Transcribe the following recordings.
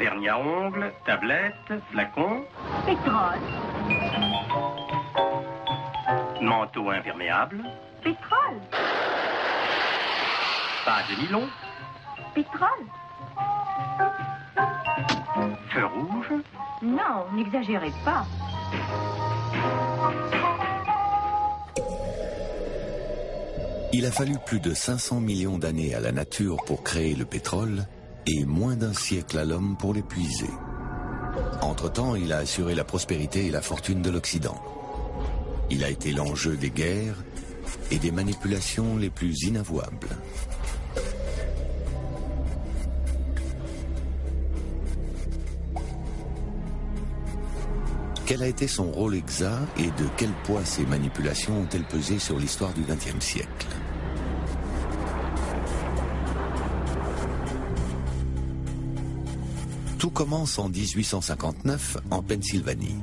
vernis à ongles, tablette, flacon. Pétrole. Manteau imperméable. Pétrole. Page de nylon. Pétrole. Feu rouge. Non, n'exagérez pas. Il a fallu plus de 500 millions d'années à la nature pour créer le pétrole et moins d'un siècle à l'homme pour l'épuiser. Entre-temps, il a assuré la prospérité et la fortune de l'Occident. Il a été l'enjeu des guerres et des manipulations les plus inavouables. Quel a été son rôle exact et de quel poids ces manipulations ont-elles pesé sur l'histoire du XXe siècle? Tout commence en 1859 en Pennsylvanie.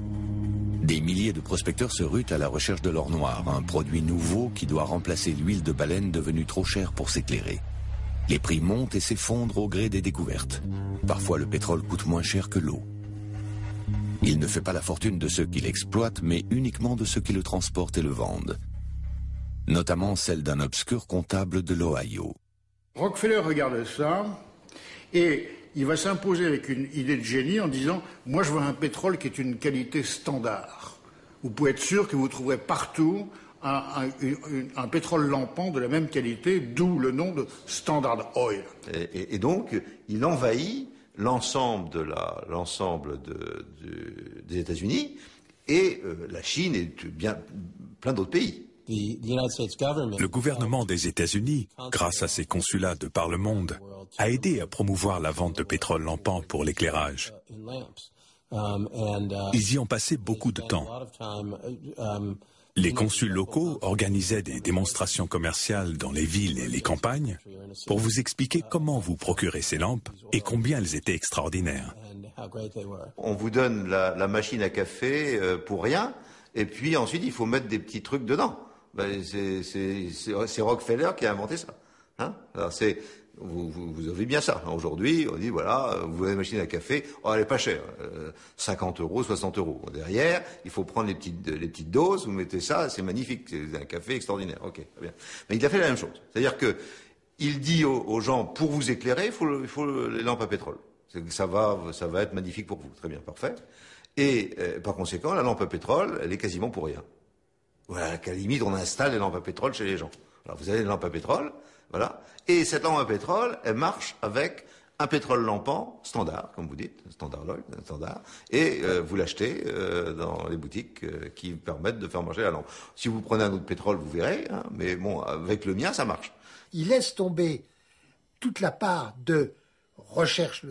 Des milliers de prospecteurs se ruent à la recherche de l'or noir, un produit nouveau qui doit remplacer l'huile de baleine devenue trop chère pour s'éclairer. Les prix montent et s'effondrent au gré des découvertes. Parfois le pétrole coûte moins cher que l'eau. Il ne fait pas la fortune de ceux qui l'exploitent, mais uniquement de ceux qui le transportent et le vendent. Notamment celle d'un obscur comptable de l'Ohio. Rockefeller regarde ça et il va s'imposer avec une idée de génie en disant « Moi, je veux un pétrole qui est une qualité standard. Vous pouvez être sûr que vous trouverez partout un pétrole lampant de la même qualité, d'où le nom de Standard Oil. » Et donc, il envahit l'ensemble des États-Unis et la Chine et bien plein d'autres pays. Le gouvernement des États-Unis, grâce à ses consulats de par le monde, a aidé à promouvoir la vente de pétrole lampant pour l'éclairage. Ils y ont passé beaucoup de temps. Les consuls locaux organisaient des démonstrations commerciales dans les villes et les campagnes pour vous expliquer comment vous procurer ces lampes et combien elles étaient extraordinaires. On vous donne la machine à café pour rien, et puis ensuite il faut mettre des petits trucs dedans. C'est Rockefeller qui a inventé ça. Hein? Alors vous avez bien ça. Aujourd'hui, on dit voilà, vous avez une machine à café, elle est pas chère, 50 €, 60 €. Derrière, il faut prendre les petites doses, vous mettez ça, c'est magnifique, c'est un café extraordinaire. Ok, très bien. Mais il a fait la même chose. C'est-à-dire que il dit aux gens, pour vous éclairer, il faut les lampes à pétrole. Ça va être magnifique pour vous. Très bien, parfait. Et par conséquent, la lampe à pétrole, elle est quasiment pour rien. Voilà, qu'à la limite, on installe les lampes à pétrole chez les gens. Alors vous avez une lampe à pétrole, voilà. Et cette lampe à pétrole, elle marche avec un pétrole lampant standard, comme vous dites, standard oil, standard, et vous l'achetez dans les boutiques qui permettent de faire marcher la lampe. Si vous prenez un autre pétrole, vous verrez, hein, mais bon, avec le mien, ça marche. Il laisse tomber toute la part de recherche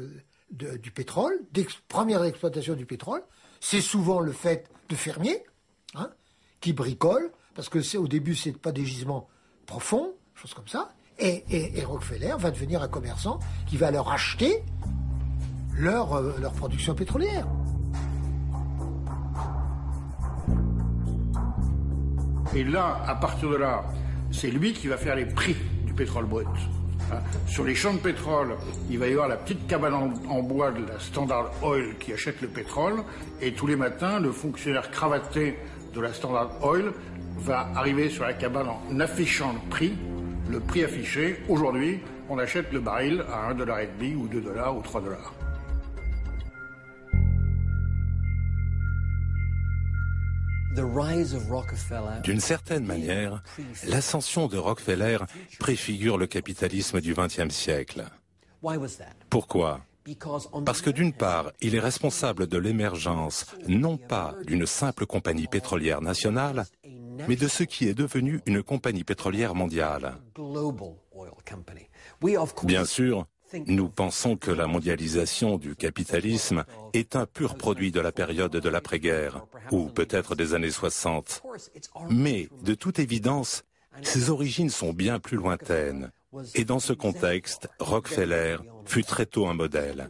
du pétrole, première exploitation du pétrole. C'est souvent le fait de fermiers, hein, qui bricolent, parce que au début, c'est pas des gisements profonds, choses comme ça. Et Rockefeller va devenir un commerçant qui va leur acheter leur production pétrolière. Et là, à partir de là, c'est lui qui va faire les prix du pétrole brut. Sur les champs de pétrole, il va y avoir la petite cabane en bois de la Standard Oil qui achète le pétrole, et tous les matins, le fonctionnaire cravaté de la Standard Oil va arriver sur la cabane en affichant le prix affiché. Aujourd'hui, on achète le baril à 1,5 $, ou 2 $ ou 3 $. D'une certaine manière, l'ascension de Rockefeller préfigure le capitalisme du XXe siècle. Pourquoi ? Parce que d'une part, il est responsable de l'émergence non pas d'une simple compagnie pétrolière nationale, mais de ce qui est devenu une compagnie pétrolière mondiale. Bien sûr, nous pensons que la mondialisation du capitalisme est un pur produit de la période de l'après-guerre, ou peut-être des années 60. Mais, de toute évidence, ses origines sont bien plus lointaines. Et dans ce contexte, Rockefeller fut très tôt un modèle.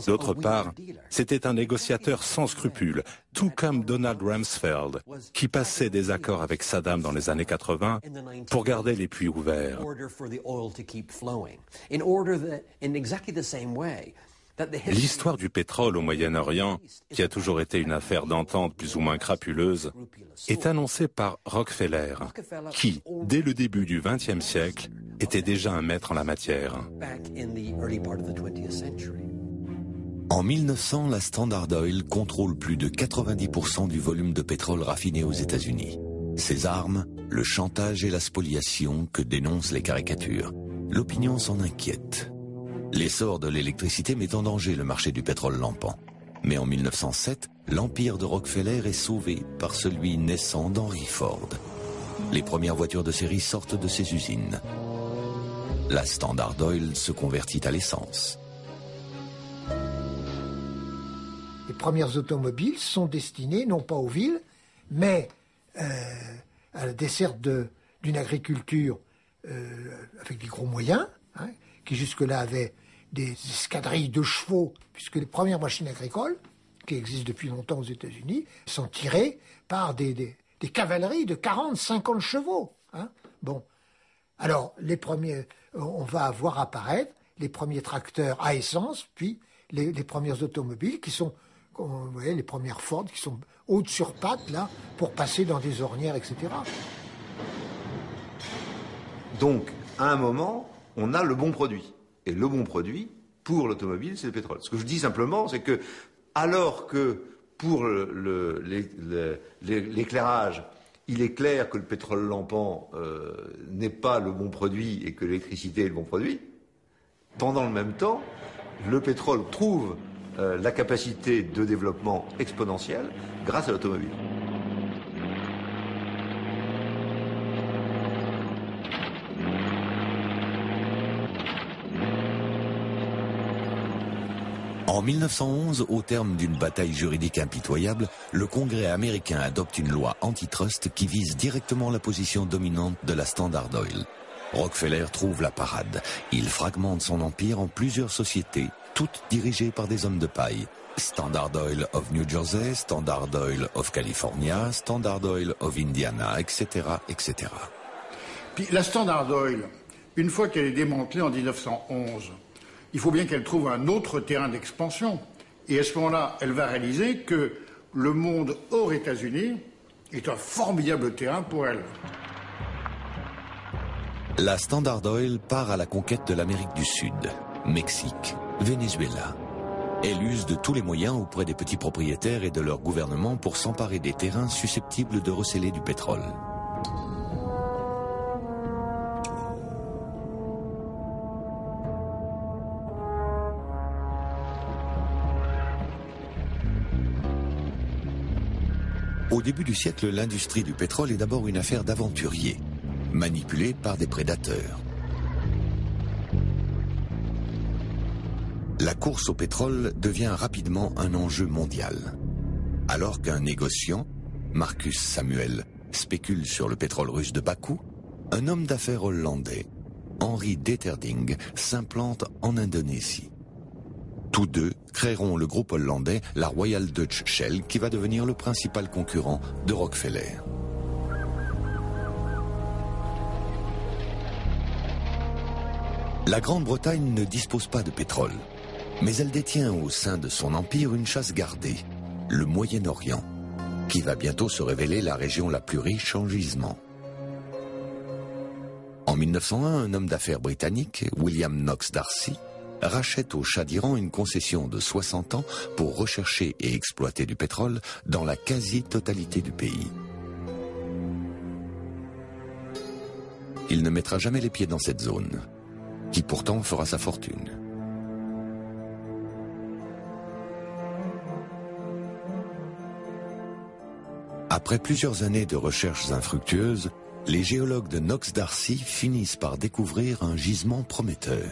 D'autre part, c'était un négociateur sans scrupules, tout comme Donald Rumsfeld, qui passait des accords avec Saddam dans les années 80 pour garder les puits ouverts. L'histoire du pétrole au Moyen-Orient, qui a toujours été une affaire d'entente plus ou moins crapuleuse, est annoncée par Rockefeller, qui, dès le début du XXe siècle, était déjà un maître en la matière. En 1900, la Standard Oil contrôle plus de 90% du volume de pétrole raffiné aux États-Unis. Ses armes, le chantage et la spoliation que dénoncent les caricatures. L'opinion s'en inquiète. L'essor de l'électricité met en danger le marché du pétrole lampant. Mais en 1907, l'empire de Rockefeller est sauvé par celui naissant d'Henry Ford. Les premières voitures de série sortent de ses usines. La Standard Oil se convertit à l'essence. Les premières automobiles sont destinées non pas aux villes, mais à la desserte d'une agriculture avec des gros moyens, hein, qui jusque-là avait des escadrilles de chevaux, puisque les premières machines agricoles, qui existent depuis longtemps aux États-Unis, sont tirées par des cavaleries de 40-50 chevaux. Hein. Bon. Alors, on va voir apparaître les premiers tracteurs à essence, puis les premières automobiles qui sont, vous voyez, les premières Ford qui sont hautes sur pattes, là, pour passer dans des ornières, etc. Donc, à un moment, on a le bon produit. Et le bon produit, pour l'automobile, c'est le pétrole. Ce que je dis simplement, c'est que, alors que pour l'éclairage, il est clair que le pétrole lampant n'est pas le bon produit et que l'électricité est le bon produit, pendant le même temps, le pétrole trouve la capacité de développement exponentiel grâce à l'automobile. En 1911, au terme d'une bataille juridique impitoyable, le Congrès américain adopte une loi antitrust qui vise directement la position dominante de la Standard Oil. Rockefeller trouve la parade. Il fragmente son empire en plusieurs sociétés, toutes dirigées par des hommes de paille. Standard Oil of New Jersey, Standard Oil of California, Standard Oil of Indiana, etc., etc. Puis la Standard Oil, une fois qu'elle est démantelée en 1911, il faut bien qu'elle trouve un autre terrain d'expansion. Et à ce moment-là, elle va réaliser que le monde hors États-Unis est un formidable terrain pour elle. La Standard Oil part à la conquête de l'Amérique du Sud, Mexique, Venezuela. Elle use de tous les moyens auprès des petits propriétaires et de leur gouvernement pour s'emparer des terrains susceptibles de recéler du pétrole. Au début du siècle, l'industrie du pétrole est d'abord une affaire d'aventuriers, manipulée par des prédateurs. La course au pétrole devient rapidement un enjeu mondial. Alors qu'un négociant, Marcus Samuel, spécule sur le pétrole russe de Bakou, un homme d'affaires hollandais, Henry Deterding, s'implante en Indonésie. Tous deux créeront le groupe hollandais, la Royal Dutch Shell, qui va devenir le principal concurrent de Rockefeller. La Grande-Bretagne ne dispose pas de pétrole, mais elle détient au sein de son empire une chasse gardée, le Moyen-Orient, qui va bientôt se révéler la région la plus riche en gisements. En 1901, un homme d'affaires britannique, William Knox D'Arcy, rachète au Shah d'Iran une concession de 60 ans pour rechercher et exploiter du pétrole dans la quasi-totalité du pays. Il ne mettra jamais les pieds dans cette zone, qui pourtant fera sa fortune. Après plusieurs années de recherches infructueuses, les géologues de Knox D'Arcy finissent par découvrir un gisement prometteur.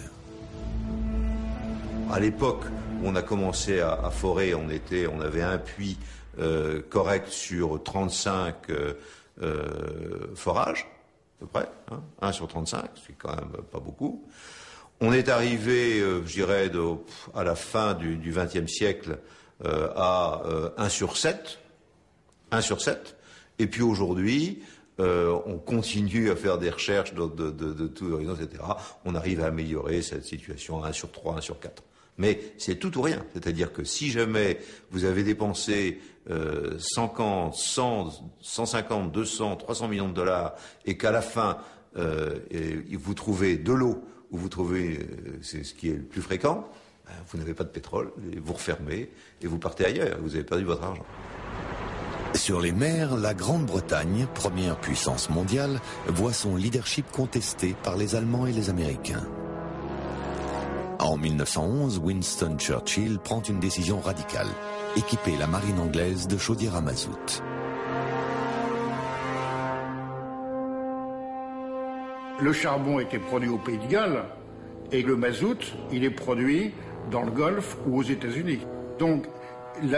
À l'époque où on a commencé à forer, on avait un puits correct sur 35 forages, à peu près, hein, 1 sur 35, c'est quand même pas beaucoup. On est arrivé, je dirais, à la fin du XXe siècle à 1 sur 7, 1 sur 7, et puis aujourd'hui, on continue à faire des recherches de tout horizon, etc. On arrive à améliorer cette situation à 1 sur 3, 1 sur 4. Mais c'est tout ou rien. C'est-à-dire que si jamais vous avez dépensé 50, 100, 150, 200, 300 millions de dollars et qu'à la fin, vous trouvez de l'eau ou vous trouvez, c'est ce qui est le plus fréquent, vous n'avez pas de pétrole, vous refermez et vous partez ailleurs. Vous avez perdu votre argent. Sur les mers, la Grande-Bretagne, première puissance mondiale, voit son leadership contesté par les Allemands et les Américains. En 1911, Winston Churchill prend une décision radicale, équiper la marine anglaise de chaudières à mazout. Le charbon était produit au Pays de Galles et le mazout, il est produit dans le Golfe ou aux États-Unis. Donc,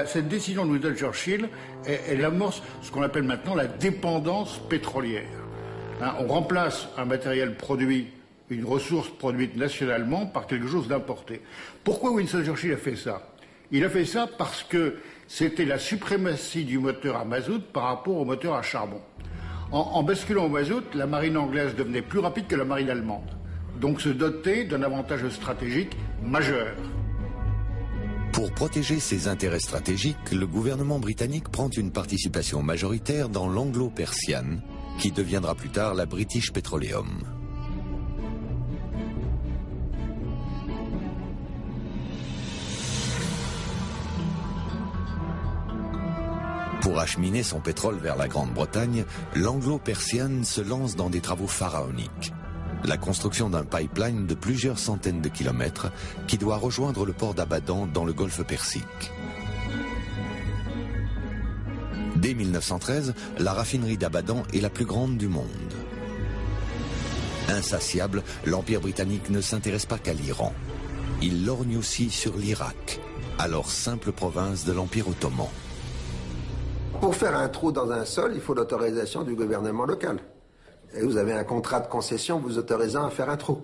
cette décision de Winston Churchill, elle amorce ce qu'on appelle maintenant la dépendance pétrolière. Hein, on remplace un matériel produit, une ressource produite nationalement par quelque chose d'importé. Pourquoi Winston Churchill a fait ça? Il a fait ça parce que c'était la suprématie du moteur à mazout par rapport au moteur à charbon. En basculant au mazout, la marine anglaise devenait plus rapide que la marine allemande. Donc se dotait d'un avantage stratégique majeur. Pour protéger ses intérêts stratégiques, le gouvernement britannique prend une participation majoritaire dans l'Anglo-Persian, qui deviendra plus tard la British Petroleum. Pour acheminer son pétrole vers la Grande-Bretagne, l'Anglo-Persian se lance dans des travaux pharaoniques. La construction d'un pipeline de plusieurs centaines de kilomètres qui doit rejoindre le port d'Abadan dans le golfe Persique. Dès 1913, la raffinerie d'Abadan est la plus grande du monde. Insatiable, l'Empire britannique ne s'intéresse pas qu'à l'Iran. Il lorgne aussi sur l'Irak, alors simple province de l'Empire ottoman. Pour faire un trou dans un sol, il faut l'autorisation du gouvernement local. Et vous avez un contrat de concession vous autorisant à faire un trou.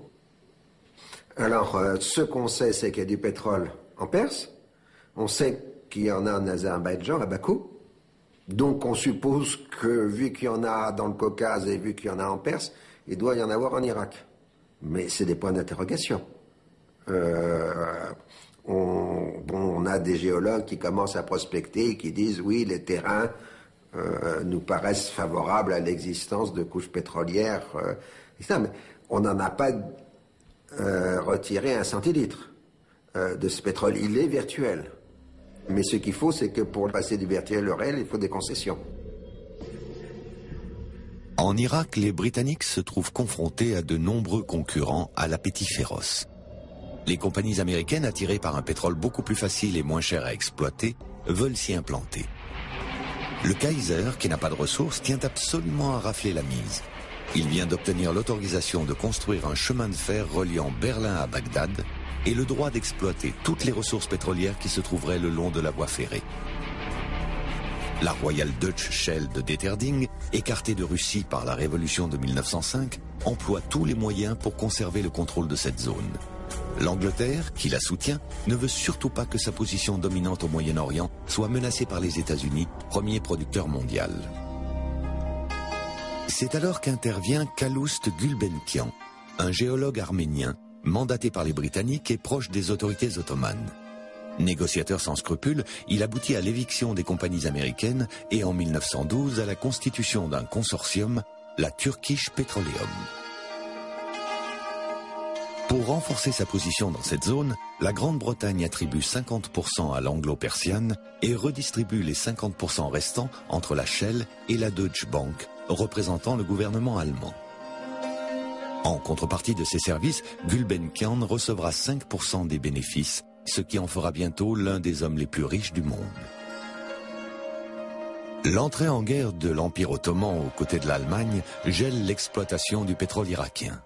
Alors, ce qu'on sait, c'est qu'il y a du pétrole en Perse. On sait qu'il y en a en Azerbaïdjan, à Bakou. Donc, on suppose que, vu qu'il y en a dans le Caucase et vu qu'il y en a en Perse, il doit y en avoir en Irak. Mais c'est des points d'interrogation. On a des géologues qui commencent à prospecter et qui disent, oui, les terrains nous paraissent favorables à l'existence de couches pétrolières, etc. Mais on n'en a pas retiré un centilitre de ce pétrole. Il est virtuel. Mais ce qu'il faut, c'est que pour passer du virtuel au réel, il faut des concessions. En Irak, les Britanniques se trouvent confrontés à de nombreux concurrents à l'appétit féroce. Les compagnies américaines, attirées par un pétrole beaucoup plus facile et moins cher à exploiter, veulent s'y implanter. Le Kaiser, qui n'a pas de ressources, tient absolument à rafler la mise. Il vient d'obtenir l'autorisation de construire un chemin de fer reliant Berlin à Bagdad et le droit d'exploiter toutes les ressources pétrolières qui se trouveraient le long de la voie ferrée. La Royal Dutch Shell de Deterding, écartée de Russie par la révolution de 1905, emploie tous les moyens pour conserver le contrôle de cette zone. L'Angleterre, qui la soutient, ne veut surtout pas que sa position dominante au Moyen-Orient soit menacée par les États-Unis, premier producteur mondial. C'est alors qu'intervient Calouste Gulbenkian, un géologue arménien, mandaté par les Britanniques et proche des autorités ottomanes. Négociateur sans scrupules, il aboutit à l'éviction des compagnies américaines et en 1912 à la constitution d'un consortium, la Turkish Petroleum. Pour renforcer sa position dans cette zone, la Grande-Bretagne attribue 50% à l'Anglo-Persian et redistribue les 50% restants entre la Shell et la Deutsche Bank, représentant le gouvernement allemand. En contrepartie de ces services, Gulbenkian recevra 5% des bénéfices, ce qui en fera bientôt l'un des hommes les plus riches du monde. L'entrée en guerre de l'Empire ottoman aux côtés de l'Allemagne gèle l'exploitation du pétrole irakien.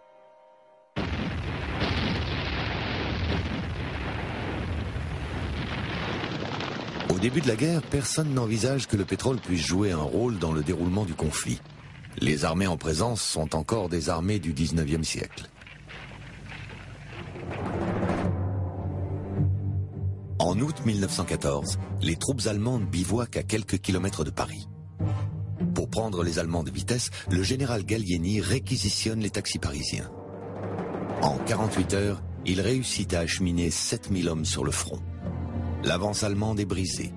Au début de la guerre, personne n'envisage que le pétrole puisse jouer un rôle dans le déroulement du conflit. Les armées en présence sont encore des armées du 19e siècle. En août 1914, les troupes allemandes bivouaquent à quelques kilomètres de Paris. Pour prendre les Allemands de vitesse, le général Gallieni réquisitionne les taxis parisiens. En 48 heures, il réussit à acheminer 7000 hommes sur le front. L'avance allemande est brisée.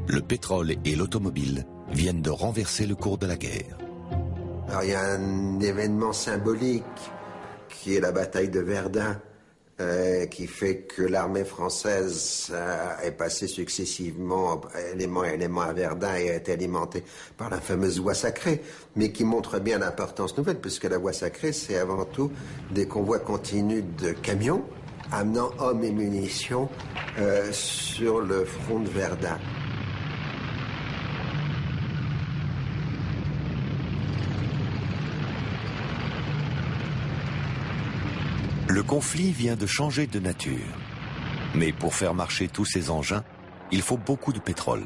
Le pétrole et l'automobile viennent de renverser le cours de la guerre. Alors il y a un événement symbolique qui est la bataille de Verdun, qui fait que l'armée française est passée successivement élément à élément à Verdun et a été alimentée par la fameuse voie sacrée, mais qui montre bien l'importance nouvelle, puisque la voie sacrée, c'est avant tout des convois continus de camions amenant hommes et munitions sur le front de Verdun. Le conflit vient de changer de nature. Mais pour faire marcher tous ces engins, il faut beaucoup de pétrole.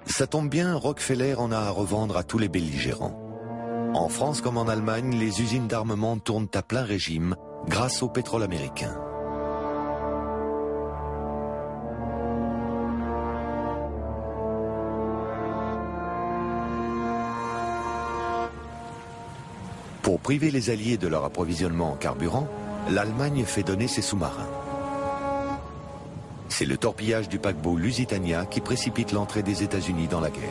Ça tombe bien, Rockefeller en a à revendre à tous les belligérants. En France comme en Allemagne, les usines d'armement tournent à plein régime grâce au pétrole américain. Pour priver les Alliés de leur approvisionnement en carburant, l'Allemagne fait donner ses sous-marins. C'est le torpillage du paquebot Lusitania qui précipite l'entrée des États-Unis dans la guerre.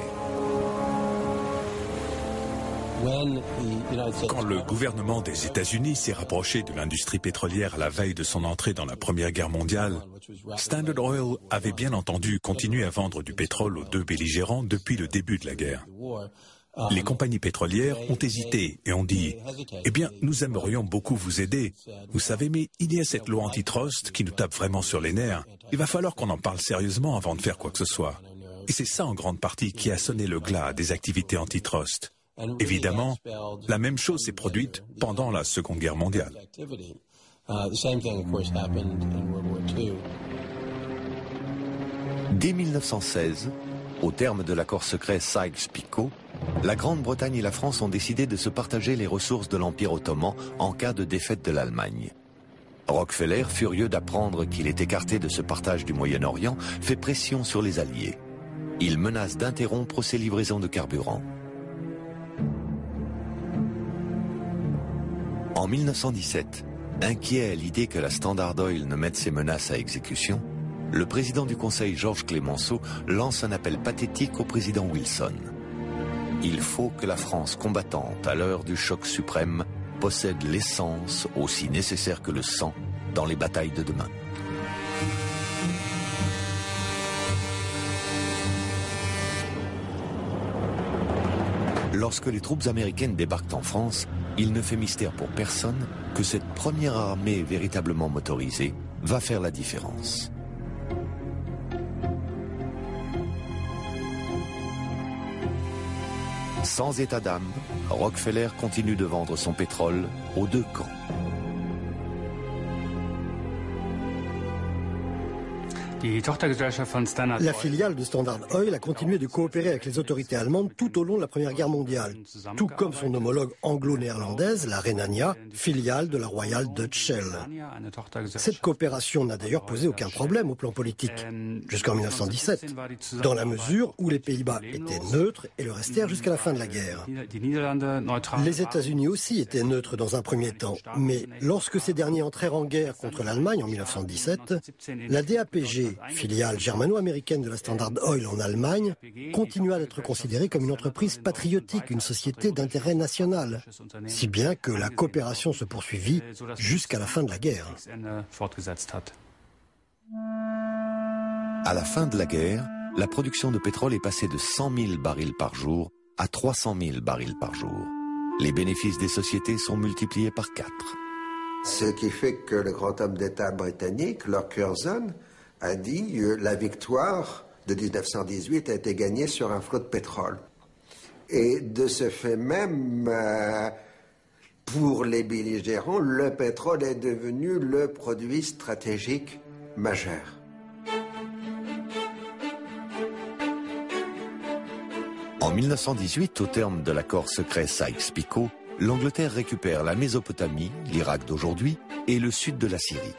Quand le gouvernement des États-Unis s'est rapproché de l'industrie pétrolière à la veille de son entrée dans la Première Guerre mondiale, Standard Oil avait bien entendu continué à vendre du pétrole aux deux belligérants depuis le début de la guerre. Les compagnies pétrolières ont hésité et ont dit « Eh bien, nous aimerions beaucoup vous aider. Vous savez, mais il y a cette loi antitrust qui nous tape vraiment sur les nerfs. Il va falloir qu'on en parle sérieusement avant de faire quoi que ce soit. » Et c'est ça en grande partie qui a sonné le glas des activités antitrust. Évidemment, la même chose s'est produite pendant la Seconde Guerre mondiale. Dès 1916, au terme de l'accord secret Sykes-Picot, la Grande-Bretagne et la France ont décidé de se partager les ressources de l'Empire ottoman en cas de défaite de l'Allemagne. Rockefeller, furieux d'apprendre qu'il est écarté de ce partage du Moyen-Orient, fait pression sur les Alliés. Il menace d'interrompre ses livraisons de carburant. En 1917, inquiet à l'idée que la Standard Oil ne mette ses menaces à exécution, le président du Conseil, Georges Clemenceau, lance un appel pathétique au président Wilson. Il faut que la France combattante, à l'heure du choc suprême, possède l'essence, aussi nécessaire que le sang, dans les batailles de demain. Lorsque les troupes américaines débarquent en France, il ne fait mystère pour personne que cette première armée véritablement motorisée va faire la différence. Sans état d'âme, Rockefeller continue de vendre son pétrole aux deux camps. La filiale de Standard Oil a continué de coopérer avec les autorités allemandes tout au long de la Première Guerre mondiale, tout comme son homologue anglo-néerlandaise, la Rhenania, filiale de la Royal Dutch Shell. Cette coopération n'a d'ailleurs posé aucun problème au plan politique, jusqu'en 1917, dans la mesure où les Pays-Bas étaient neutres et le restèrent jusqu'à la fin de la guerre. Les États-Unis aussi étaient neutres dans un premier temps, mais lorsque ces derniers entrèrent en guerre contre l'Allemagne en 1917, la DAPG, filiale germano-américaine de la Standard Oil en Allemagne, continua d'être considérée comme une entreprise patriotique, une société d'intérêt national, si bien que la coopération se poursuivit jusqu'à la fin de la guerre. À la fin de la guerre, la production de pétrole est passée de 100 000 barils par jour à 300 000 barils par jour. Les bénéfices des sociétés sont multipliés par 4. Ce qui fait que le grand homme d'État britannique, Lord Curzon, a dit la victoire de 1918 a été gagnée sur un flot de pétrole. Et de ce fait même, pour les belligérants, le pétrole est devenu le produit stratégique majeur. En 1918, au terme de l'accord secret Sykes-Picot, l'Angleterre récupère la Mésopotamie, l'Irak d'aujourd'hui, et le sud de la Syrie.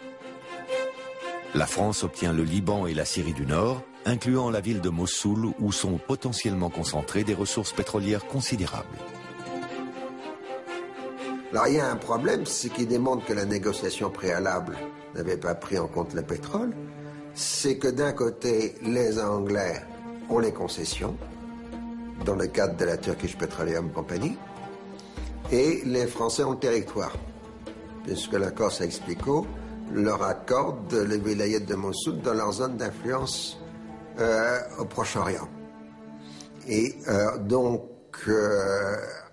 La France obtient le Liban et la Syrie du Nord, incluant la ville de Mossoul où sont potentiellement concentrées des ressources pétrolières considérables. Alors il y a un problème, c'est qu'il démontre que la négociation préalable n'avait pas pris en compte le pétrole. C'est que d'un côté, les Anglais ont les concessions, dans le cadre de la Turkish Petroleum Company, et les Français ont le territoire, puisque l'accord Sykes-Picot leur accorde les vilayets de Mossoul dans leur zone d'influence au Proche-Orient. Et donc,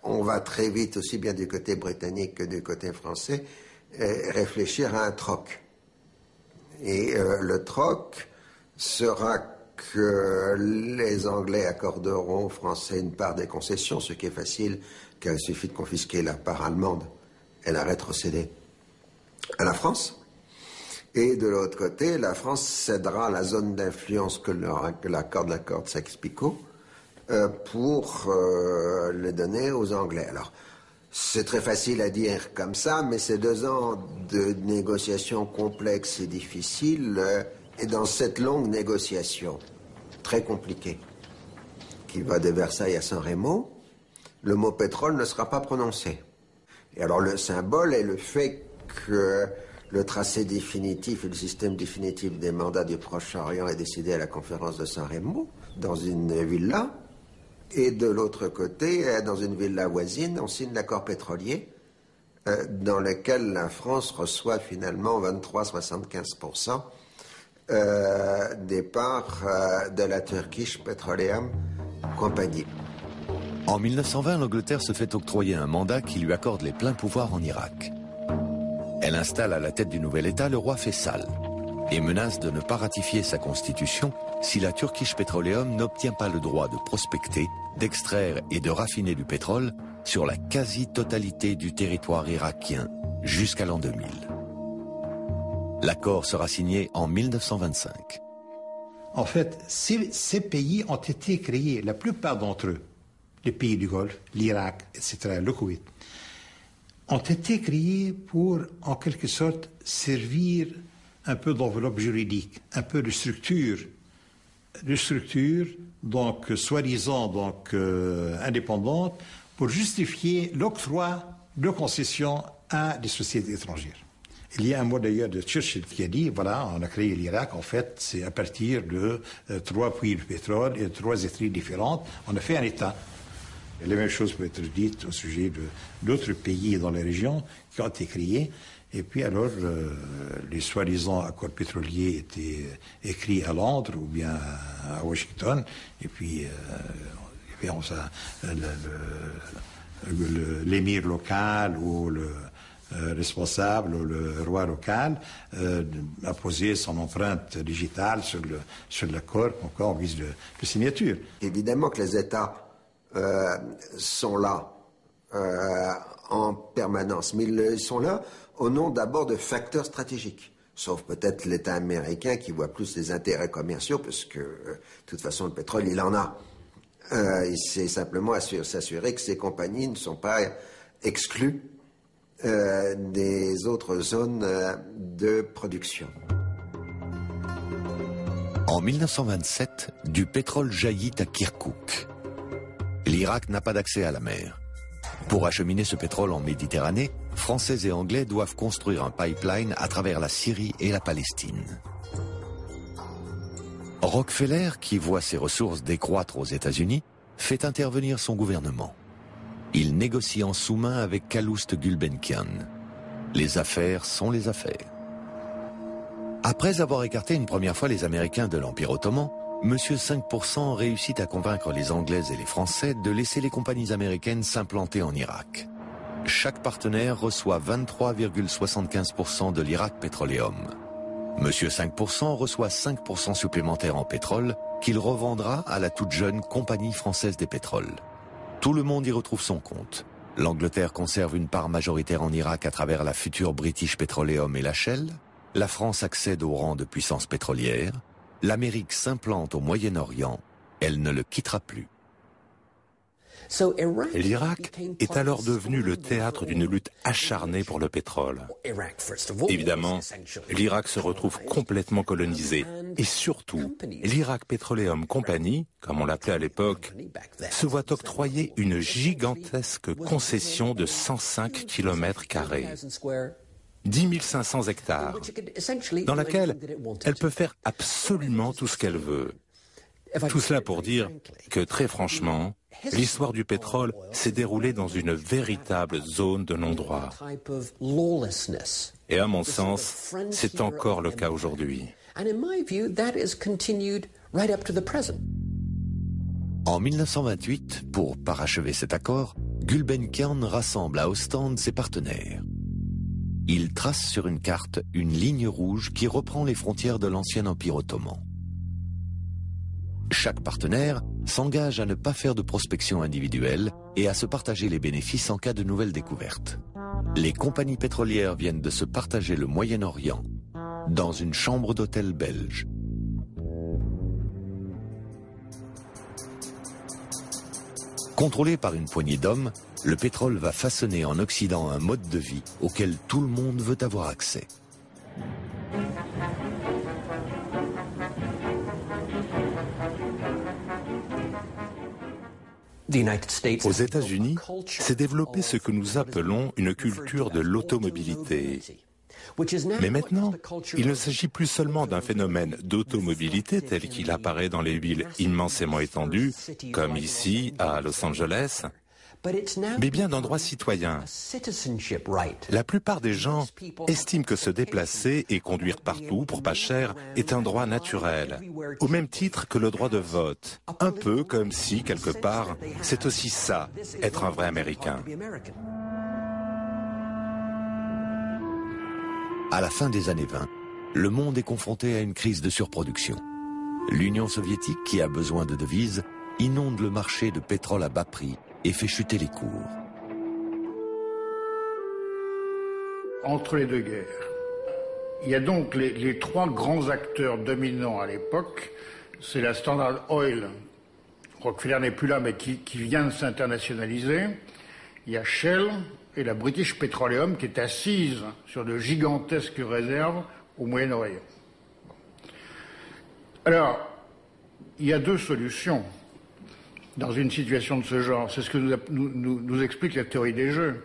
on va très vite, aussi bien du côté britannique que du côté français, réfléchir à un troc. Et le troc sera que les Anglais accorderont aux Français une part des concessions, ce qui est facile, car il suffit de confisquer la part allemande et la rétrocéder à la France. Et de l'autre côté, la France cédera la zone d'influence que l'accord Sykes-Picot pour le donner aux Anglais. Alors, c'est très facile à dire comme ça, mais c'est 2 ans de négociations complexes et difficiles. Et dans cette longue négociation, très compliquée, qui va de Versailles à San Remo, le mot pétrole ne sera pas prononcé. Et alors le symbole est le fait que le tracé définitif et le système définitif des mandats du Proche-Orient est décidé à la conférence de San Remo, dans une villa. Et de l'autre côté, dans une villa voisine, on signe l'accord pétrolier, dans lequel la France reçoit finalement 23,75% des parts de la Turkish Petroleum Company. En 1920, l'Angleterre se fait octroyer un mandat qui lui accorde les pleins pouvoirs en Irak. Elle installe à la tête du nouvel État le roi Faisal et menace de ne pas ratifier sa constitution si la Turkish Petroleum n'obtient pas le droit de prospecter, d'extraire et de raffiner du pétrole sur la quasi-totalité du territoire irakien jusqu'à l'an 2000. L'accord sera signé en 1925. En fait, ces pays ont été créés, la plupart d'entre eux, les pays du Golfe, l'Irak, etc., le Koweït, ont été créés pour, en quelque sorte, servir un peu d'enveloppe juridique, un peu de structure, donc soi-disant indépendante, pour justifier l'octroi de concessions à des sociétés étrangères. Il y a un mot d'ailleurs de Churchill qui a dit, voilà, on a créé l'Irak, en fait, c'est à partir de 3 puits de pétrole et de 3 étries différentes, on a fait un État. Et la même chose peut être dite au sujet d'autres pays dans la région qui ont été créés. Et puis alors, les soi-disant accords pétroliers étaient écrits à Londres ou bien à Washington. Et puis, l'émir local ou le responsable ou le roi local a posé son empreinte digitale sur l'accord en guise de signature. Évidemment que les États sont là en permanence, mais ils sont là au nom d'abord de facteurs stratégiques, sauf peut-être l'État américain qui voit plus les intérêts commerciaux, parce que de toute façon le pétrole il en a. C'est simplement s'assurer que ces compagnies ne sont pas exclues des autres zones de production. En 1927, du pétrole jaillit à Kirkouk. L'Irak n'a pas d'accès à la mer. Pour acheminer ce pétrole en Méditerranée, Français et Anglais doivent construire un pipeline à travers la Syrie et la Palestine. Rockefeller, qui voit ses ressources décroître aux États-Unis, fait intervenir son gouvernement. Il négocie en sous-main avec Calouste Gulbenkian. Les affaires sont les affaires. Après avoir écarté une première fois les Américains de l'Empire ottoman, Monsieur 5% réussit à convaincre les Anglais et les Français de laisser les compagnies américaines s'implanter en Irak. Chaque partenaire reçoit 23,75% de l'Irak Petroleum. Monsieur 5% reçoit 5% supplémentaires en pétrole qu'il revendra à la toute jeune Compagnie française des pétroles. Tout le monde y retrouve son compte. L'Angleterre conserve une part majoritaire en Irak à travers la future British Petroleum et la Shell. La France accède au rang de puissance pétrolière. L'Amérique s'implante au Moyen-Orient. Elle ne le quittera plus. L'Irak est alors devenu le théâtre d'une lutte acharnée pour le pétrole. Évidemment, l'Irak se retrouve complètement colonisé. Et surtout, l'Iraq Petroleum Company, comme on l'appelait à l'époque, se voit octroyer une gigantesque concession de 105 km², 10 500 hectares, dans laquelle elle peut faire absolument tout ce qu'elle veut. Tout cela pour dire que, très franchement, l'histoire du pétrole s'est déroulée dans une véritable zone de non-droit. Et à mon sens, c'est encore le cas aujourd'hui. En 1928, pour parachever cet accord, Gulbenkian rassemble à Ostende ses partenaires. Il trace sur une carte une ligne rouge qui reprend les frontières de l'ancien empire ottoman. Chaque partenaire s'engage à ne pas faire de prospection individuelle et à se partager les bénéfices en cas de nouvelles découvertes. Les compagnies pétrolières viennent de se partager le Moyen-Orient dans une chambre d'hôtel belge. Contrôlé par une poignée d'hommes, le pétrole va façonner en Occident un mode de vie auquel tout le monde veut avoir accès. Aux États-Unis, s'est développée ce que nous appelons une culture de l'automobilité. Mais maintenant, il ne s'agit plus seulement d'un phénomène d'automobilité tel qu'il apparaît dans les villes immensément étendues, comme ici à Los Angeles, mais bien d'un droit citoyen. La plupart des gens estiment que se déplacer et conduire partout pour pas cher est un droit naturel, au même titre que le droit de vote, un peu comme si, quelque part, c'est aussi ça, être un vrai Américain. À la fin des années 20, le monde est confronté à une crise de surproduction. L'Union soviétique, qui a besoin de devises, inonde le marché de pétrole à bas prix et fait chuter les cours. Entre les deux guerres, il y a donc les trois grands acteurs dominants à l'époque. C'est la Standard Oil, Rockefeller n'est plus là, mais qui vient de s'internationaliser. Il y a Shell et la British Petroleum, qui est assise sur de gigantesques réserves au Moyen-Orient. Alors, il y a deux solutions dans une situation de ce genre. C'est ce que nous explique la théorie des jeux.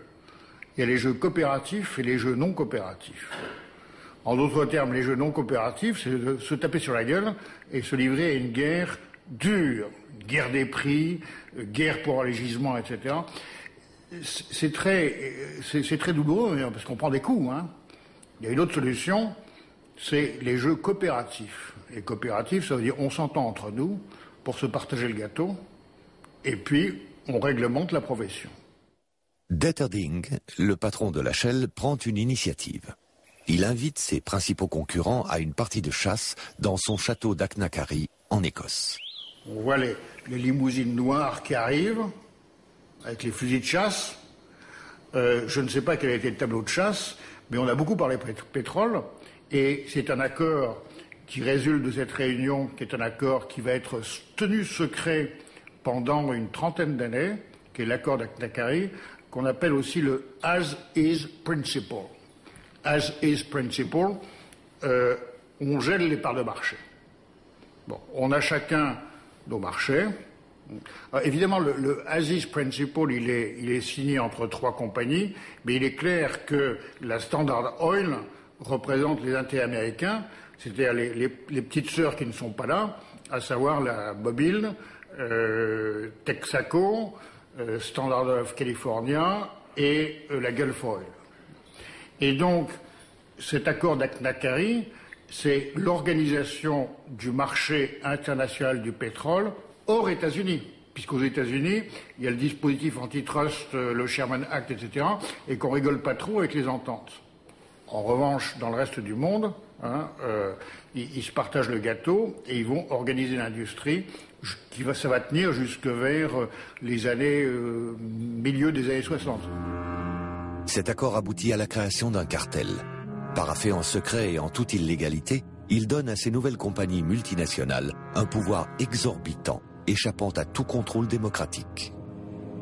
Il y a les jeux coopératifs et les jeux non coopératifs. En d'autres termes, les jeux non coopératifs, c'est de se taper sur la gueule et se livrer à une guerre dure, une guerre des prix, guerre pour les gisements, etc. C'est très douloureux, parce qu'on prend des coups. Il y a une autre solution, c'est les jeux coopératifs. Les coopératifs, ça veut dire on s'entend entre nous pour se partager le gâteau, et puis on réglemente la profession. Detterding, le patron de la Shell, prend une initiative. Il invite ses principaux concurrents à une partie de chasse dans son château d'Acknacarry, en Écosse. On voit les limousines noires qui arrivent, avec les fusils de chasse. Je ne sais pas quel a été le tableau de chasse, mais on a beaucoup parlé pétrole, et c'est un accord qui résulte de cette réunion, qui est un accord qui va être tenu secret pendant une trentaine d'années, qui est l'accord d'Acknacarry, qu'on appelle aussi le as-is principle. As-is principle, on gèle les parts de marché. Bon, on a chacun nos marchés. Alors, évidemment, le as-is principle, il est signé entre trois compagnies, mais il est clair que la Standard Oil représente les intérêts américains, c'est-à-dire les petites sœurs qui ne sont pas là, à savoir la Mobil, Texaco, Standard of California et la Gulf Oil. Et donc, cet accord d'Acknacarry, c'est l'organisation du marché international du pétrole hors États-Unis, puisqu'aux États-Unis, il y a le dispositif antitrust, le Sherman Act, etc., et qu'on rigole pas trop avec les ententes. En revanche, dans le reste du monde, ils se partagent le gâteau et ils vont organiser l'industrie ça va tenir jusque vers les années milieu des années 60. Cet accord aboutit à la création d'un cartel. Paraphé en secret et en toute illégalité, il donne à ces nouvelles compagnies multinationales un pouvoir exorbitant, échappant à tout contrôle démocratique.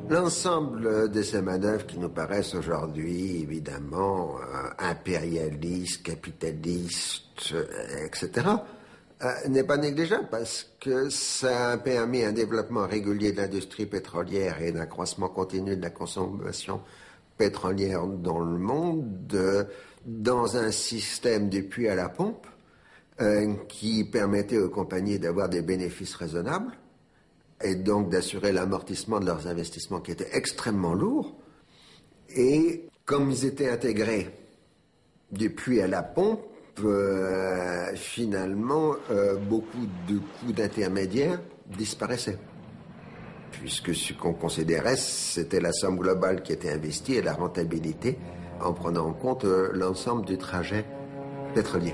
L'ensemble de ces manœuvres qui nous paraissent aujourd'hui, évidemment, impérialistes, capitalistes, etc., n'est pas négligeable parce que ça a permis un développement régulier de l'industrie pétrolière et un accroissement continu de la consommation pétrolière dans le monde, dans un système du puits à la pompe qui permettait aux compagnies d'avoir des bénéfices raisonnables et donc d'assurer l'amortissement de leurs investissements qui étaient extrêmement lourds. Et comme ils étaient intégrés du puits à la pompe, finalement, beaucoup de coûts d'intermédiaires disparaissaient. Puisque ce qu'on considérait, c'était la somme globale qui était investie et la rentabilité en prenant en compte l'ensemble du trajet pétrolier.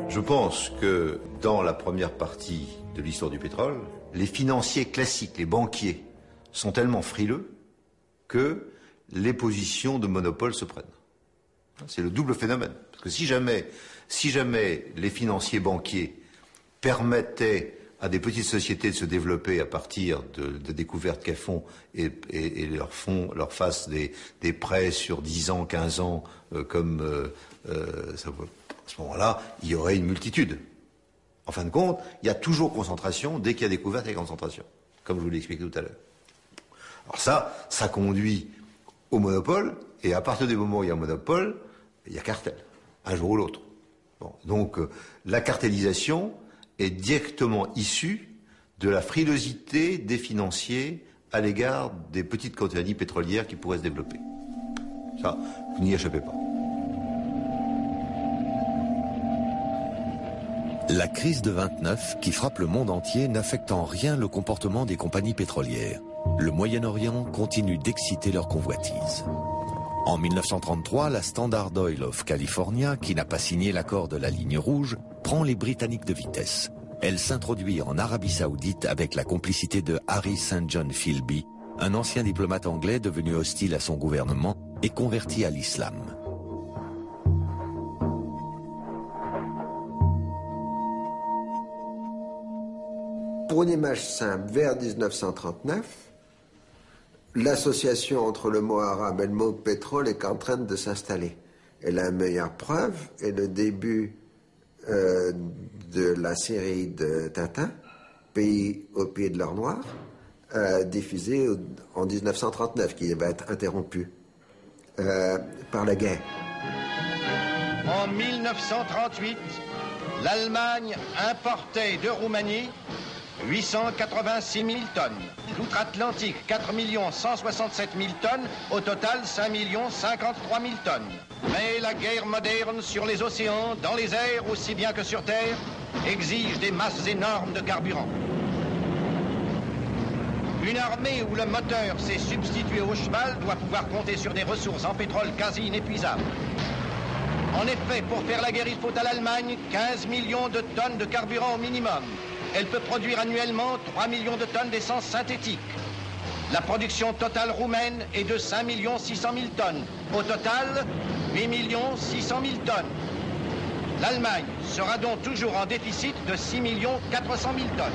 Je pense que dans la première partie de l'histoire du pétrole, les financiers classiques, les banquiers, sont tellement frileux que les positions de monopole se prennent. C'est le double phénomène. Parce que si jamais les financiers banquiers permettaient à des petites sociétés de se développer à partir de découvertes qu'elles font et leur fassent des prêts sur 10 ans, 15 ans, à ce moment-là, il y aurait une multitude. En fin de compte, il y a toujours concentration dès qu'il y a découverte et concentration, comme je vous l'ai expliqué tout à l'heure. Alors ça conduit au monopole, et à partir du moment où il y a monopole, il y a cartel, un jour ou l'autre. Bon, donc la cartélisation est directement issue de la frilosité des financiers à l'égard des petites compagnies pétrolières qui pourraient se développer. Ça, vous n'y échappez pas. La crise de 29 qui frappe le monde entier n'affecte en rien le comportement des compagnies pétrolières. Le Moyen-Orient continue d'exciter leur convoitise. En 1933, la Standard Oil of California, qui n'a pas signé l'accord de la ligne rouge, prend les Britanniques de vitesse. Elle s'introduit en Arabie Saoudite avec la complicité de Harry St. John Philby, un ancien diplomate anglais devenu hostile à son gouvernement et converti à l'islam. Pour une image simple, vers 1939, l'association entre le mot arabe et le mot pétrole est en train de s'installer. Et la meilleure preuve est le début de la série de Tintin, Pays au pied de l'or noir, diffusée en 1939, qui va être interrompue par la guerre. En 1938, l'Allemagne importait de Roumanie 886 000 tonnes. L'outre-Atlantique, 4 167 000 tonnes. Au total, 5 53 000 tonnes. Mais la guerre moderne sur les océans, dans les airs aussi bien que sur terre, exige des masses énormes de carburant. Une armée où le moteur s'est substitué au cheval doit pouvoir compter sur des ressources en pétrole quasi inépuisables. En effet, pour faire la guerre, il faut à l'Allemagne 15 millions de tonnes de carburant au minimum. Elle peut produire annuellement 3 millions de tonnes d'essence synthétique. La production totale roumaine est de 5 600 000 tonnes. Au total, 8 600 000 tonnes. L'Allemagne sera donc toujours en déficit de 6 400 000 tonnes.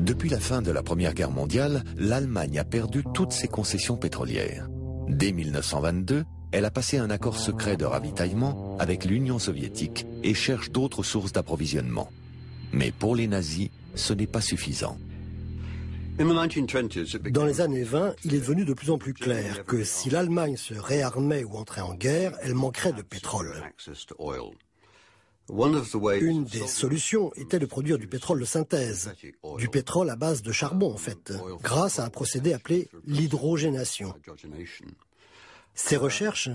Depuis la fin de la Première Guerre mondiale, l'Allemagne a perdu toutes ses concessions pétrolières. Dès 1922, elle a passé un accord secret de ravitaillement avec l'Union soviétique et cherche d'autres sources d'approvisionnement. Mais pour les nazis, ce n'est pas suffisant. Dans les années 20, il est devenu de plus en plus clair que si l'Allemagne se réarmait ou entrait en guerre, elle manquerait de pétrole. Une des solutions était de produire du pétrole de synthèse, du pétrole à base de charbon en fait, grâce à un procédé appelé l'hydrogénation. Ces recherches,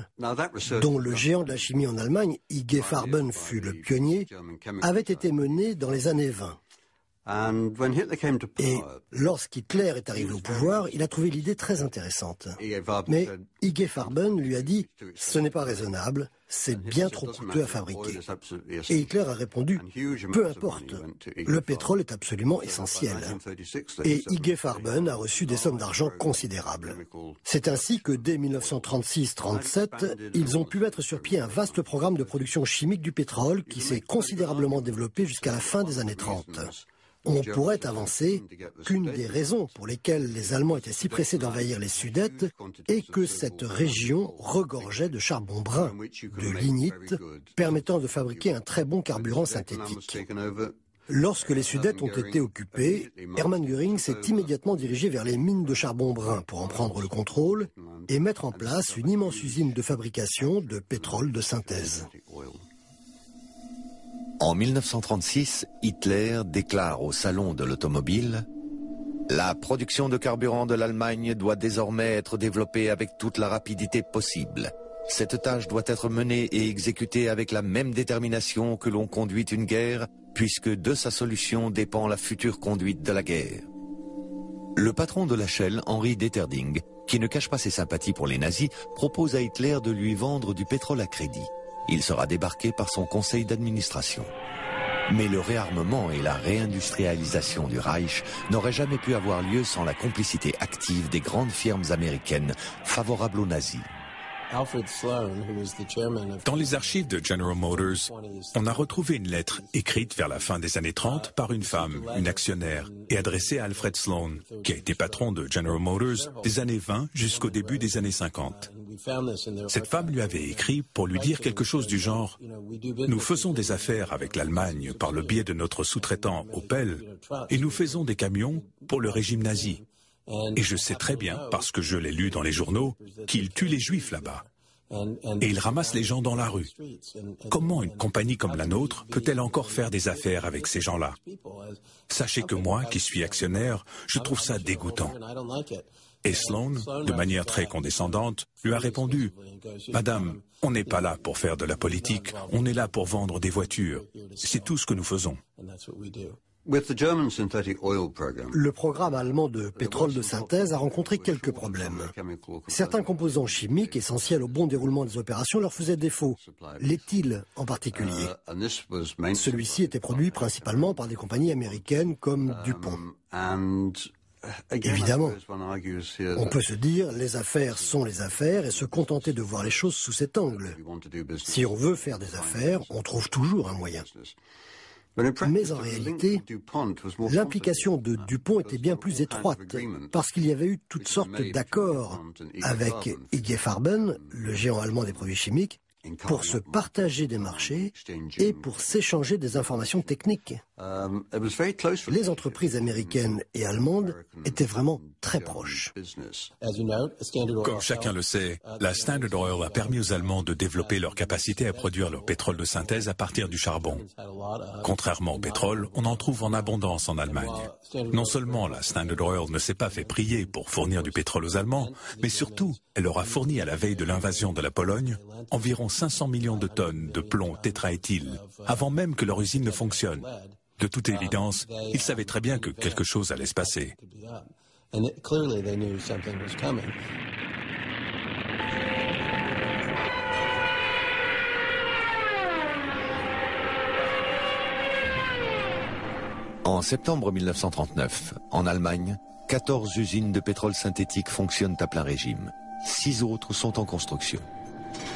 dont le géant de la chimie en Allemagne, IG Farben, fut le pionnier, avaient été menées dans les années 20. Et lorsqu'Hitler est arrivé au pouvoir, il a trouvé l'idée très intéressante. Mais IG Farben lui a dit « ce n'est pas raisonnable, c'est bien trop coûteux à fabriquer ». Et Hitler a répondu « peu importe, le pétrole est absolument essentiel ». Et IG Farben a reçu des sommes d'argent considérables. C'est ainsi que dès 1936-37, ils ont pu mettre sur pied un vaste programme de production chimique du pétrole qui s'est considérablement développé jusqu'à la fin des années 30. On pourrait avancer qu'une des raisons pour lesquelles les Allemands étaient si pressés d'envahir les Sudètes est que cette région regorgeait de charbon brun, de lignite, permettant de fabriquer un très bon carburant synthétique. Lorsque les Sudètes ont été occupés, Hermann Göring s'est immédiatement dirigé vers les mines de charbon brun pour en prendre le contrôle et mettre en place une immense usine de fabrication de pétrole de synthèse. En 1936, Hitler déclare au Salon de l'automobile « La production de carburant de l'Allemagne doit désormais être développée avec toute la rapidité possible. Cette tâche doit être menée et exécutée avec la même détermination que l'on conduit une guerre, puisque de sa solution dépend la future conduite de la guerre. » Le patron de la Shell, Henri Deterding, qui ne cache pas ses sympathies pour les nazis, propose à Hitler de lui vendre du pétrole à crédit. Il sera débarqué par son conseil d'administration. Mais le réarmement et la réindustrialisation du Reich n'auraient jamais pu avoir lieu sans la complicité active des grandes firmes américaines favorables aux nazis. Dans les archives de General Motors, on a retrouvé une lettre écrite vers la fin des années 30 par une femme, une actionnaire, et adressée à Alfred Sloan, qui a été patron de General Motors des années 20 jusqu'au début des années 50. Cette femme lui avait écrit pour lui dire quelque chose du genre « Nous faisons des affaires avec l'Allemagne par le biais de notre sous-traitant Opel, et nous faisons des camions pour le régime nazi. Et je sais très bien, parce que je l'ai lu dans les journaux, qu'il tue les Juifs là-bas. Et il ramasse les gens dans la rue. Comment une compagnie comme la nôtre peut-elle encore faire des affaires avec ces gens-là? Sachez que moi, qui suis actionnaire, je trouve ça dégoûtant. » Et Sloan, de manière très condescendante, lui a répondu « Madame, on n'est pas là pour faire de la politique, on est là pour vendre des voitures. C'est tout ce que nous faisons. » Le programme allemand de pétrole de synthèse a rencontré quelques problèmes. Certains composants chimiques essentiels au bon déroulement des opérations leur faisaient défaut, l'éthyle en particulier. Celui-ci était produit principalement par des compagnies américaines comme DuPont. Évidemment, on peut se dire les affaires sont les affaires et se contenter de voir les choses sous cet angle. Si on veut faire des affaires, on trouve toujours un moyen. Mais en réalité, l'implication de DuPont était bien plus étroite, parce qu'il y avait eu toutes sortes d'accords avec IG Farben, le géant allemand des produits chimiques, pour se partager des marchés et pour s'échanger des informations techniques. Les entreprises américaines et allemandes étaient vraiment très proches. Comme chacun le sait, la Standard Oil a permis aux Allemands de développer leur capacité à produire leur pétrole de synthèse à partir du charbon. Contrairement au pétrole, on en trouve en abondance en Allemagne. Non seulement la Standard Oil ne s'est pas fait prier pour fournir du pétrole aux Allemands, mais surtout, elle leur a fourni à la veille de l'invasion de la Pologne environ 500 millions de tonnes de plomb tétraéthyle, avant même que leur usine ne fonctionne. De toute évidence, ils savaient très bien que quelque chose allait se passer. En septembre 1939, en Allemagne, 14 usines de pétrole synthétique fonctionnent à plein régime. 6 autres sont en construction.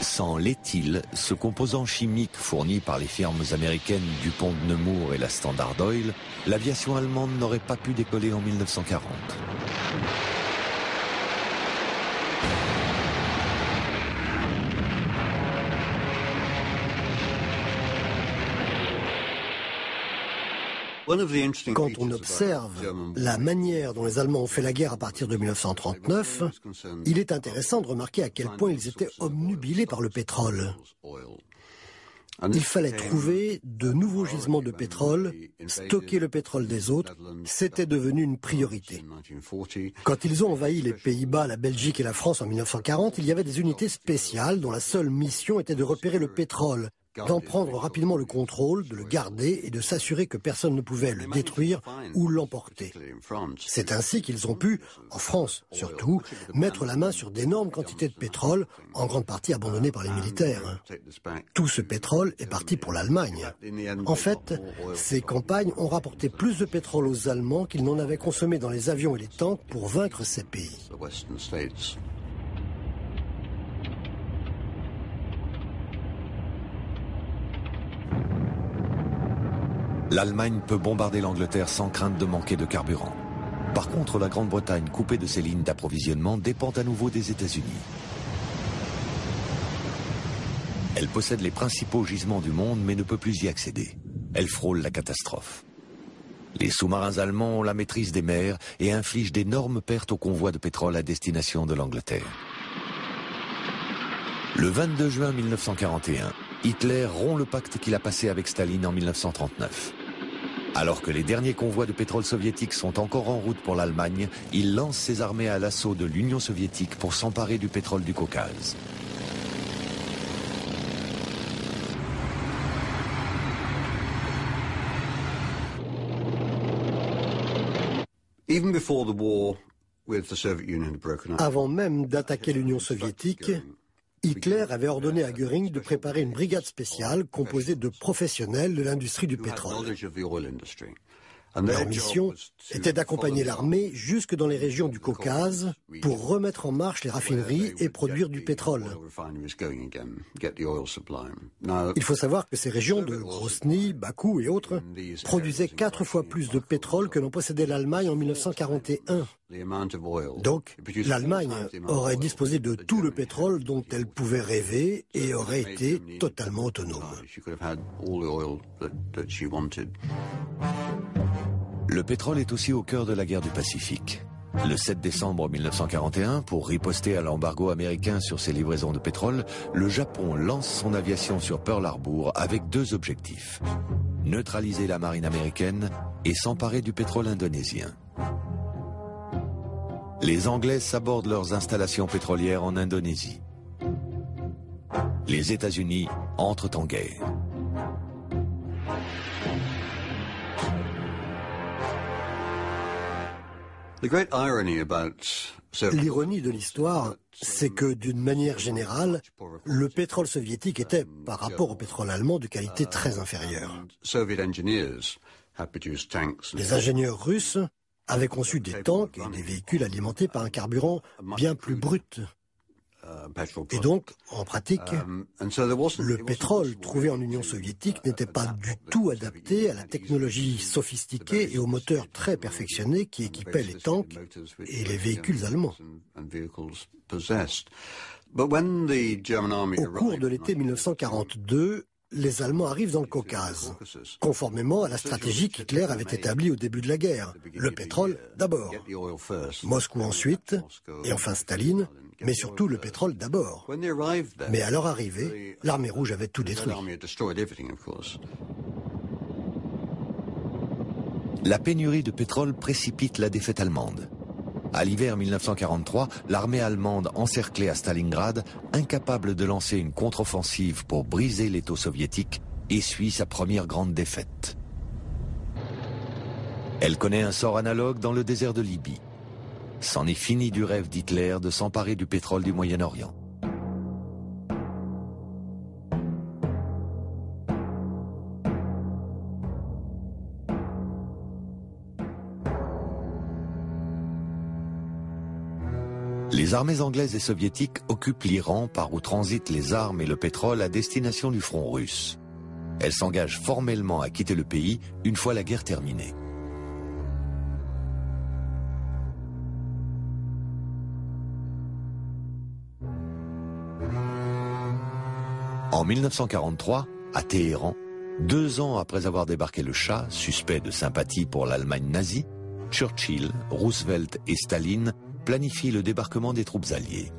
Sans l'éthyle, ce composant chimique fourni par les firmes américaines DuPont de Nemours et la Standard Oil, l'aviation allemande n'aurait pas pu décoller en 1940. Quand on observe la manière dont les Allemands ont fait la guerre à partir de 1939, il est intéressant de remarquer à quel point ils étaient obnubilés par le pétrole. Il fallait trouver de nouveaux gisements de pétrole, stocker le pétrole des autres, c'était devenu une priorité. Quand ils ont envahi les Pays-Bas, la Belgique et la France en 1940, il y avait des unités spéciales dont la seule mission était de repérer le pétrole, d'en prendre rapidement le contrôle, de le garder et de s'assurer que personne ne pouvait le détruire ou l'emporter. C'est ainsi qu'ils ont pu, en France surtout, mettre la main sur d'énormes quantités de pétrole, en grande partie abandonnées par les militaires. Tout ce pétrole est parti pour l'Allemagne. En fait, ces campagnes ont rapporté plus de pétrole aux Allemands qu'ils n'en avaient consommé dans les avions et les tanks pour vaincre ces pays. L'Allemagne peut bombarder l'Angleterre sans crainte de manquer de carburant. Par contre, la Grande-Bretagne, coupée de ses lignes d'approvisionnement, dépend à nouveau des États-Unis. Elle possède les principaux gisements du monde, mais ne peut plus y accéder. Elle frôle la catastrophe. Les sous-marins allemands ont la maîtrise des mers et infligent d'énormes pertes aux convois de pétrole à destination de l'Angleterre. Le 22 juin 1941, Hitler rompt le pacte qu'il a passé avec Staline en 1939. Alors que les derniers convois de pétrole soviétiques sont encore en route pour l'Allemagne, il lance ses armées à l'assaut de l'Union soviétique pour s'emparer du pétrole du Caucase. Avant même d'attaquer l'Union soviétique, Hitler avait ordonné à Göring de préparer une brigade spéciale composée de professionnels de l'industrie du pétrole. Leur mission était d'accompagner l'armée jusque dans les régions du Caucase pour remettre en marche les raffineries et produire du pétrole. Il faut savoir que ces régions de Grozny, Bakou et autres produisaient 4 fois plus de pétrole que n'en possédait l'Allemagne en 1941. Donc, l'Allemagne aurait disposé de tout le pétrole dont elle pouvait rêver et aurait été totalement autonome. Le pétrole est aussi au cœur de la guerre du Pacifique. Le 7 décembre 1941, pour riposter à l'embargo américain sur ses livraisons de pétrole, le Japon lance son aviation sur Pearl Harbor avec 2 objectifs. Neutraliser la marine américaine et s'emparer du pétrole indonésien. Les Anglais sabordent leurs installations pétrolières en Indonésie. Les États-Unis entrent en guerre. L'ironie de l'histoire, c'est que d'une manière générale, le pétrole soviétique était, par rapport au pétrole allemand, de qualité très inférieure. Les ingénieurs russes avaient conçu des tanks et des véhicules alimentés par un carburant bien plus brut. Et donc, en pratique, le pétrole trouvé en Union soviétique n'était pas du tout adapté à la technologie sophistiquée et aux moteurs très perfectionnés qui équipaient les tanks et les véhicules allemands. Au cours de l'été 1942, les Allemands arrivent dans le Caucase, conformément à la stratégie qu'Hitler avait établie au début de la guerre. Le pétrole d'abord, Moscou ensuite, et enfin Staline, mais surtout le pétrole d'abord. Mais à leur arrivée, l'armée rouge avait tout détruit. La pénurie de pétrole précipite la défaite allemande. À l'hiver 1943, l'armée allemande encerclée à Stalingrad, incapable de lancer une contre-offensive pour briser l'étau soviétique, essuie sa première grande défaite. Elle connaît un sort analogue dans le désert de Libye. C'en est fini du rêve d'Hitler de s'emparer du pétrole du Moyen-Orient. Les armées anglaises et soviétiques occupent l'Iran par où transitent les armes et le pétrole à destination du front russe. Elles s'engagent formellement à quitter le pays une fois la guerre terminée. En 1943, à Téhéran, 2 ans après avoir débarqué le Shah, suspect de sympathie pour l'Allemagne nazie, Churchill, Roosevelt et Staline planifient le débarquement des troupes alliées.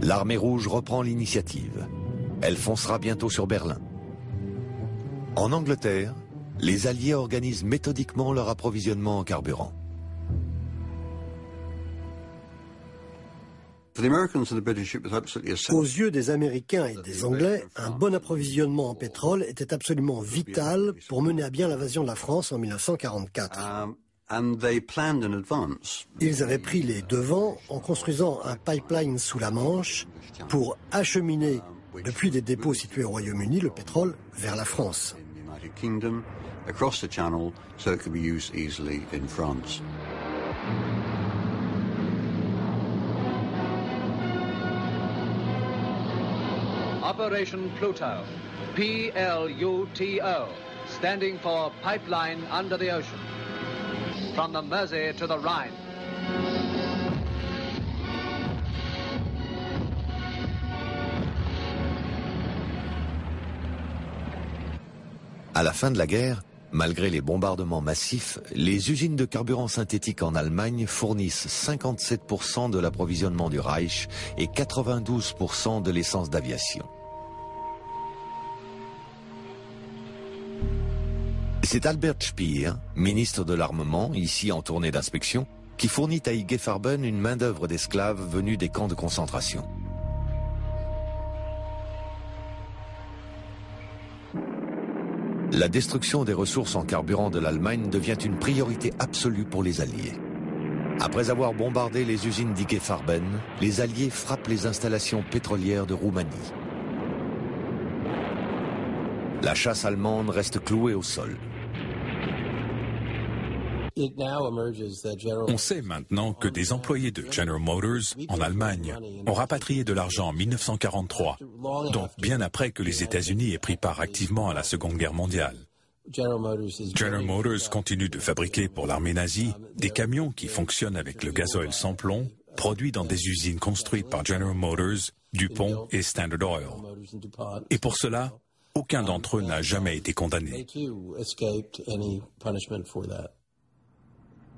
L'armée rouge reprend l'initiative. Elle foncera bientôt sur Berlin. En Angleterre, les Alliés organisent méthodiquement leur approvisionnement en carburant. Aux yeux des Américains et des Anglais, un bon approvisionnement en pétrole était absolument vital pour mener à bien l'invasion de la France en 1944. Ils avaient pris les devants en construisant un pipeline sous la Manche pour acheminer depuis des dépôts situés au Royaume-Uni le pétrole vers la France. Operation Pluto, P-L-U-T-O, standing for Pipeline Under the Ocean, from the Mersey to the Rhine. À la fin de la guerre, malgré les bombardements massifs, les usines de carburant synthétique en Allemagne fournissent 57% de l'approvisionnement du Reich et 92% de l'essence d'aviation. C'est Albert Speer, ministre de l'Armement, ici en tournée d'inspection, qui fournit à IG Farben une main-d'œuvre d'esclaves venus des camps de concentration. La destruction des ressources en carburant de l'Allemagne devient une priorité absolue pour les Alliés. Après avoir bombardé les usines d'IG Farben, les Alliés frappent les installations pétrolières de Roumanie. La chasse allemande reste clouée au sol. On sait maintenant que des employés de General Motors en Allemagne ont rapatrié de l'argent en 1943, donc bien après que les États-Unis aient pris part activement à la Seconde Guerre mondiale. General Motors continue de fabriquer pour l'armée nazie des camions qui fonctionnent avec le gasoil sans plomb, produits dans des usines construites par General Motors, DuPont et Standard Oil. Et pour cela, aucun d'entre eux n'a jamais été condamné.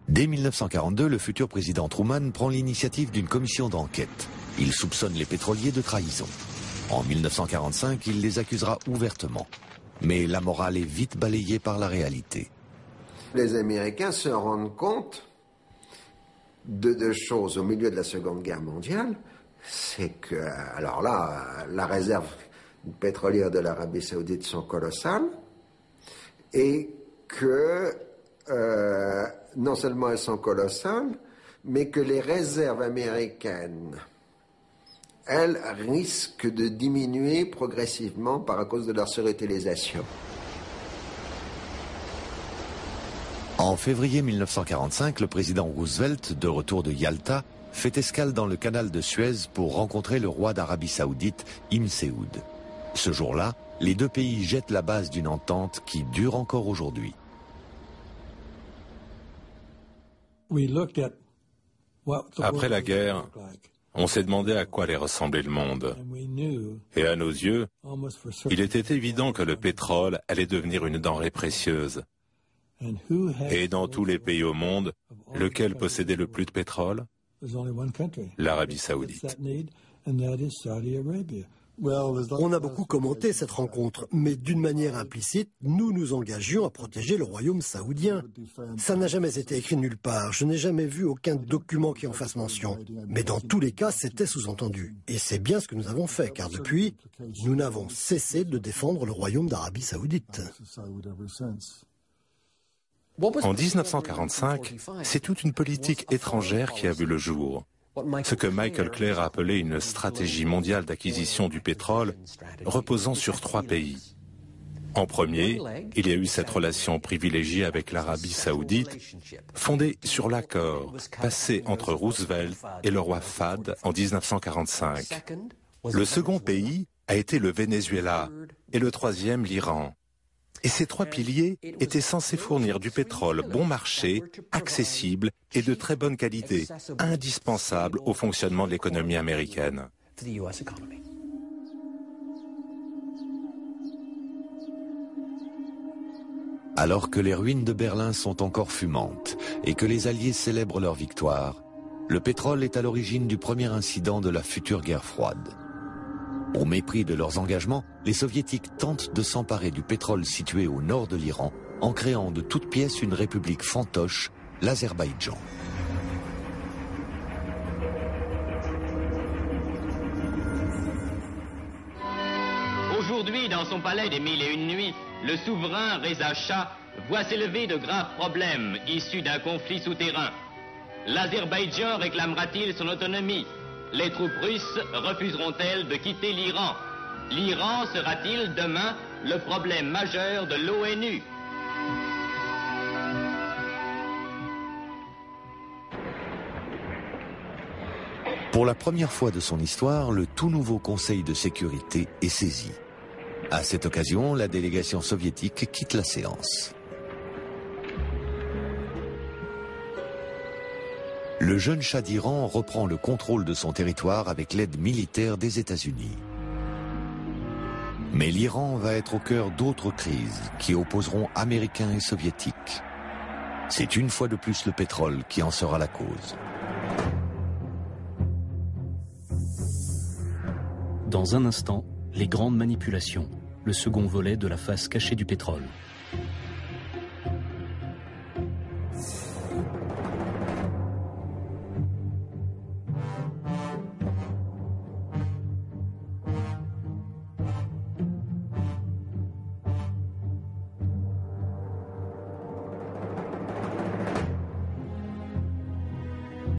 Dès 1942, le futur président Truman prend l'initiative d'une commission d'enquête. Il soupçonne les pétroliers de trahison. En 1945, il les accusera ouvertement. Mais la morale est vite balayée par la réalité. Les Américains se rendent compte de deux choses au milieu de la Seconde Guerre mondiale. C'est que, alors là, la réserve pétrolière de l'Arabie Saoudite sont colossales et que non seulement elles sont colossales, mais que les réserves américaines, elles, risquent de diminuer progressivement à cause de leur surutilisation. En février 1945, le président Roosevelt, de retour de Yalta, fait escale dans le canal de Suez pour rencontrer le roi d'Arabie Saoudite, Ibn Saoud. Ce jour-là, les deux pays jettent la base d'une entente qui dure encore aujourd'hui. Après la guerre, on s'est demandé à quoi allait ressembler le monde. Et à nos yeux, il était évident que le pétrole allait devenir une denrée précieuse. Et dans tous les pays au monde, lequel possédait le plus de pétrole? L'Arabie Saoudite. On a beaucoup commenté cette rencontre, mais d'une manière implicite, nous nous engagions à protéger le royaume saoudien. Ça n'a jamais été écrit nulle part, je n'ai jamais vu aucun document qui en fasse mention. Mais dans tous les cas, c'était sous-entendu. Et c'est bien ce que nous avons fait, car depuis, nous n'avons cessé de défendre le royaume d'Arabie Saoudite. En 1945, c'est toute une politique étrangère qui a vu le jour. Ce que Michael Clair a appelé une stratégie mondiale d'acquisition du pétrole reposant sur 3 pays. En premier, il y a eu cette relation privilégiée avec l'Arabie Saoudite, fondée sur l'accord passé entre Roosevelt et le roi Fahd en 1945. Le second pays a été le Venezuela et le troisième l'Iran. Et ces 3 piliers étaient censés fournir du pétrole bon marché, accessible et de très bonne qualité, indispensable au fonctionnement de l'économie américaine. Alors que les ruines de Berlin sont encore fumantes et que les Alliés célèbrent leur victoire, le pétrole est à l'origine du premier incident de la future guerre froide. Au mépris de leurs engagements, les Soviétiques tentent de s'emparer du pétrole situé au nord de l'Iran en créant de toutes pièces une république fantoche, l'Azerbaïdjan. Aujourd'hui, dans son palais des 1001 nuits, le souverain Reza Shah voit s'élever de graves problèmes issus d'un conflit souterrain. L'Azerbaïdjan réclamera-t-il son autonomie? Les troupes russes refuseront-elles de quitter l'Iran? L'Iran sera-t-il demain le problème majeur de l'ONU? Pour la première fois de son histoire, le tout nouveau Conseil de sécurité est saisi. À cette occasion, la délégation soviétique quitte la séance. Le jeune Shah d'Iran reprend le contrôle de son territoire avec l'aide militaire des États-Unis. Mais l'Iran va être au cœur d'autres crises qui opposeront Américains et Soviétiques. C'est une fois de plus le pétrole qui en sera la cause. Dans un instant, les grandes manipulations, le second volet de la face cachée du pétrole.